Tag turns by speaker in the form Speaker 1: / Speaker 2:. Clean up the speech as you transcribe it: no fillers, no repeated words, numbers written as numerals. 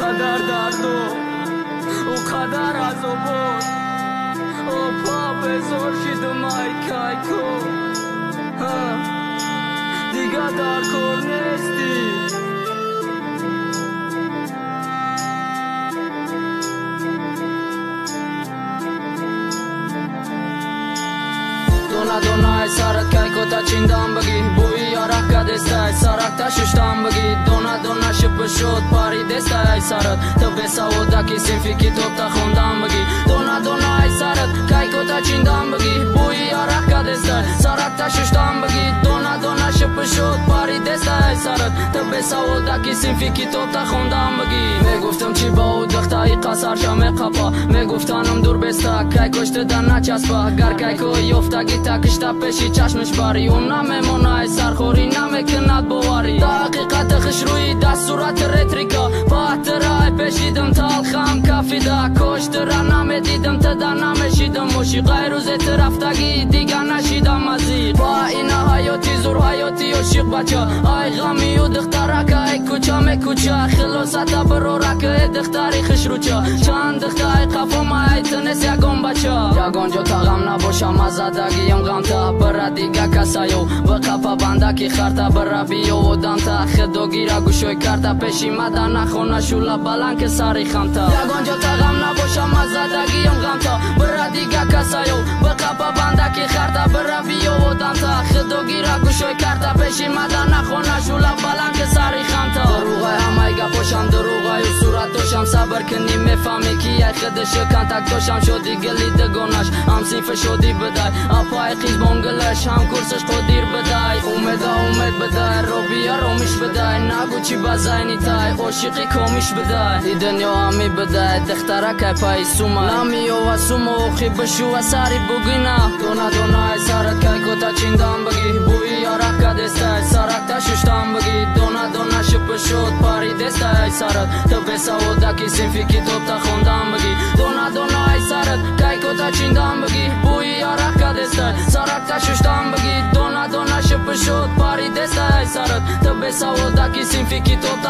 Speaker 1: قدر درد و قدر عذاب و پا بزار شدم ای کایکو دیگه در کار نیستی دونا ای سرت کایکو تا چیندم بگی بوی یارک که دسته ای سرک تا ششتم بگی دونا شپ شد پاری دسته ای سرت تو بساودا کی سنفی کتاب تا خوندم بگی دونا ای سرت کایکو تا چیندم بگی بوی یارک که دسته ای سرک تا ششتم بگی دونا شپ شد پاری دسته ای سرت تو بساودا کی سنفی کتاب تا خوندم بگی میگفتم چی با او دختای قصر شام قپا میگفتنم دور بسته کایکوشت دن نچسبه گر کایکو یفتگی تکشتا پیشی چشمش باری اون نمیمونه سرخوری نمیکند بواری تا حقیقت خش روی دست صورت ریتریکا پاترای پیشیدم تلخم کفیده کشت را نمیدیدم تدا نمیشیدم موشیقای روز رفتگی دیگه نشیدم مزید با این حیاتی زور حیاتی و شیق بچه ای غمی و دخترک ای کوچه میکوچه خلاصت برو رکه دختری خش روچه چند دختری قفم ای تنس یگون بچه یگون جو تا غم نباشم ازدگیم غم تا برا دیگه کسایو و قفا بنده کی خرتا برا بیو و دانتا خدو گیرا گوشوی کرتا پیشی مدن نخونه شولا بلن که ساری خمتا یگون جو تا غم نباشم ازدگیم غم تا برا دیگه کسایو و قفا بنده کی خرتا برا بیو و دانتا خدو گیرا گوشوی کرتا پیشی مدن نخونه شولا بلن که ساری خمتا دروغای همه گپوشم دروغای صورتوشم صبر کنی میفهمی کی ای خدش کنتک دوشم شدی گلی دگونش هم سیف شدی بدای اپای قیز بونگلش هم کورسش قدیر بدای امید بدای رو بیا رومیش بدای نگو چی بزاینی تای عاشقی کمیش بدای دی دنیا همی بدای دخترک پای سوما نمیو و سومو خی بشو و ساری بگینا دونا ای سرت کایکو تا چیندم بگی بوی یارک که دسته ای سرک تا ششتم بگی دونا شپ شد پاری دسته ای سرت تو بساودا کی سنفی کتاب تا خوندم بگی دونا ای سرت کایکو تا چیندم بگی بوی یارک که دسته ای سرک تا ششتم بگی دونا شپ شد پاری دسته ای سرت تو بساودا کی سنفی کتاب